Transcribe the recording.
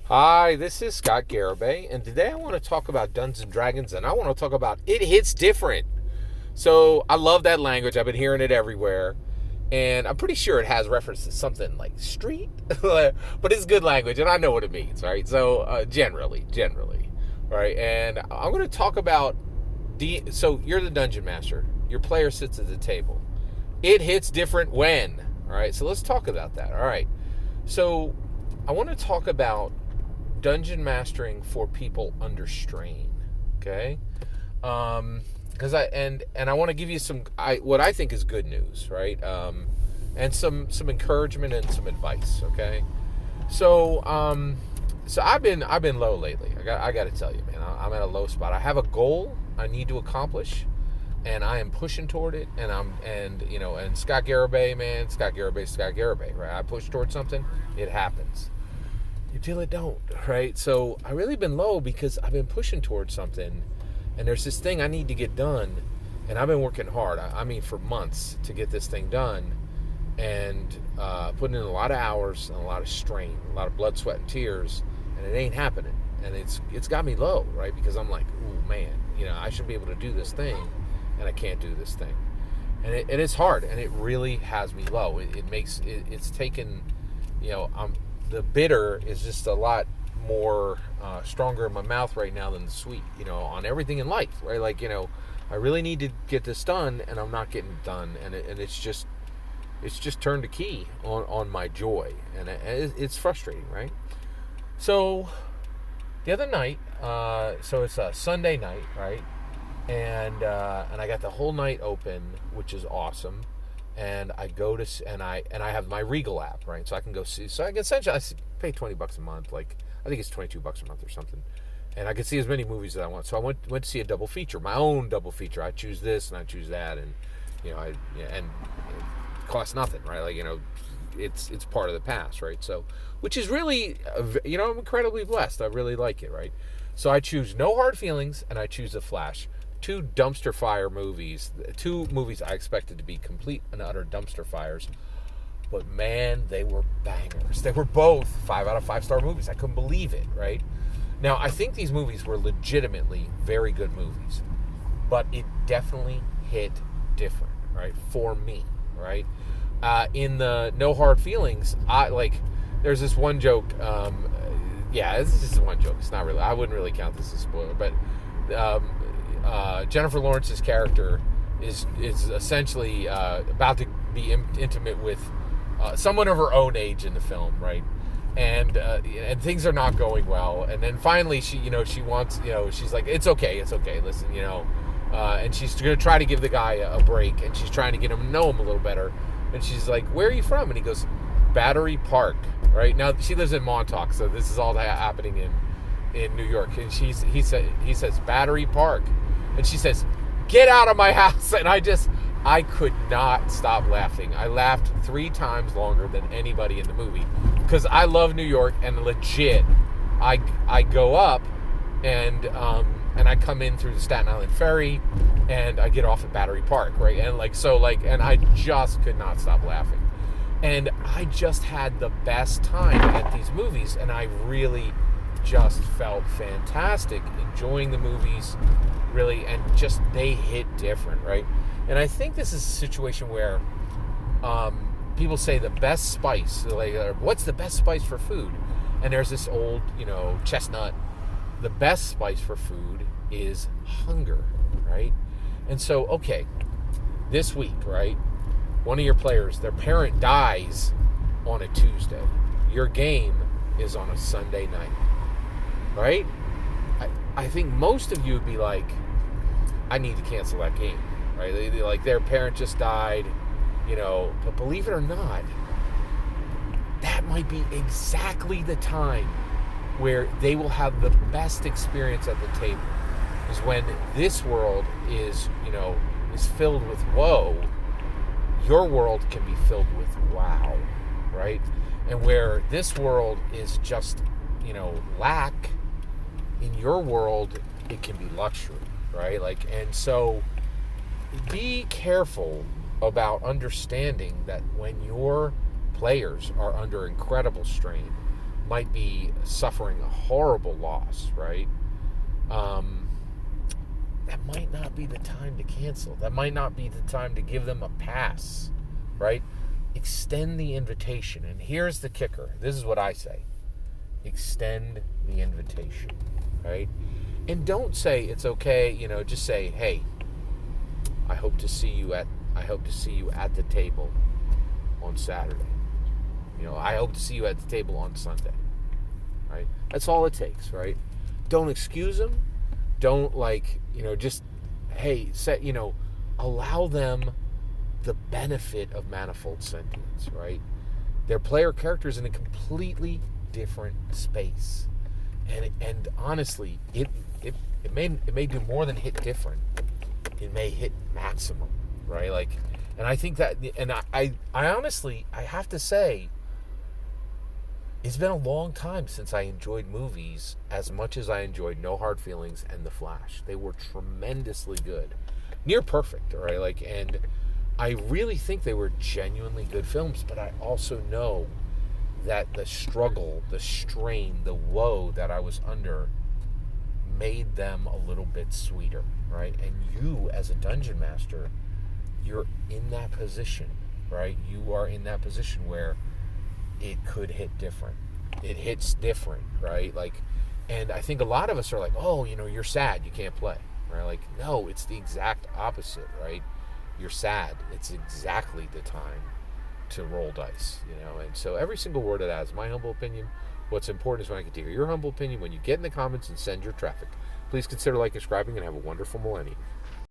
Hi, this is Scott Garibay, and today I want to talk about Dungeons and Dragons, and I want to talk about it hits different. So I love that language. I've been hearing it everywhere, and I'm pretty sure it has reference to something like street, but it's good language, and I know what it means, right? So generally, right? And I'm going to talk about So you're the dungeon master. Your player sits at the table. It hits different when. All right. So let's talk about that. All right. So I want to talk about dungeon mastering for people under strain. Okay, because I want to give you what I think is good news, right? And some encouragement and some advice. Okay, so I've been low lately. I got to tell you, man, I'm at a low spot. I have a goal I need to accomplish, and I am pushing toward it. And Scott Garibay, man, Scott Garibay, right? I push towards something, it happens. Until it don't, right? So I really been low because I've been pushing towards something, and there's this thing I need to get done, and I've been working hard. I mean, for months to get this thing done, and putting in a lot of hours and a lot of strain, a lot of blood, sweat, and tears, and it ain't happening. And it's got me low, right? Because I'm like, ooh, man, I should be able to do this thing, and I can't do this thing, and it's hard, and it really has me low. It's taken, the bitter is just a lot more stronger in my mouth right now than the sweet, on everything in life, right? Like, I really need to get this done, and I'm not getting it done, and it's just turned a key on my joy, and it's frustrating, right? So the other night, so it's a Sunday night, right? And I got the whole night open, which is awesome. And I go to and I have my Regal app, right? So I can go see. So I can essentially I pay $20 a month, like I think it's $22 a month or something, and I can see as many movies as I want. So I went to see a double feature, my own double feature. I choose this and I choose that, and and it costs nothing, right? Like it's part of the pass, right? So which is really I'm incredibly blessed. I really like it, right? So I choose No Hard Feelings and I choose The Flash. Two dumpster fire movies. Two movies I expected to be complete and utter dumpster fires. But man, they were bangers. They were both 5 out of 5 star movies. I couldn't believe it, right? Now, I think these movies were legitimately very good movies. But it definitely hit different, right? For me, right? In the No Hard Feelings, there's this one joke. This is just one joke. It's not really, I wouldn't really count this as a spoiler, but Jennifer Lawrence's character is essentially about to be intimate with someone of her own age in the film, right? And things are not going well. And then finally, she wants, she's like, it's okay, listen, and she's going to try to give the guy a break, and she's trying to get him to know him a little better. And she's like, where are you from? And he goes, Battery Park, right? Now, she lives in Montauk, so this is all happening in New York. And he says, Battery Park. And she says, get out of my house. And I could not stop laughing. I laughed 3 times longer than anybody in the movie because I love New York, and legit, I go up and I come in through the Staten Island Ferry, and I get off at Battery Park, right? And and I just could not stop laughing. And I just had the best time at these movies, and I really just felt fantastic enjoying the movies, really, and just they hit different, right? And I think this is a situation where people say the best spice, what's the best spice for food? And there's this old, chestnut. The best spice for food is hunger, right? And so, okay, this week, right, one of your players, their parent dies on a Tuesday. Your game is on a Sunday night, right? I think most of you would be like, I need to cancel that game, right? Like their parent just died, but believe it or not, that might be exactly the time where they will have the best experience at the table, is when this world is filled with woe. Your world can be filled with wow, right? And where this world is just, lack, in your world, it can be luxury, right? And so be careful about understanding that when your players are under incredible strain, might be suffering a horrible loss, right? That might not be the time to cancel. That might not be the time to give them a pass, right? Extend the invitation. And here's the kicker. This is what I say. Extend the invitation, right? And don't say it's okay, just say, hey, I hope to see you at the table on Saturday. I hope to see you at the table on Sunday, right? That's all it takes, right? Don't excuse them. Don't just, hey, allow them the benefit of Manifold Sentience, right? Their player characters in a completely different space, and honestly, it may do more than hit different. It may hit maximum, right? And I think that, and I honestly, I have to say, it's been a long time since I enjoyed movies as much as I enjoyed No Hard Feelings and The Flash. They were tremendously good, near perfect, right? And I really think they were genuinely good films, but I also know that the struggle, the strain, the woe that I was under made them a little bit sweeter, right? And you, as a dungeon master, you're in that position, right? You are in that position where it could hit different. It hits different, right? And I think a lot of us are like, oh, you're sad, you can't play, right? No, it's the exact opposite, right? You're sad. It's exactly the time to roll dice, And so every single word of that is my humble opinion. What's important is when I get to hear your humble opinion when you get in the comments and send your traffic. Please consider subscribing, and have a wonderful millennium.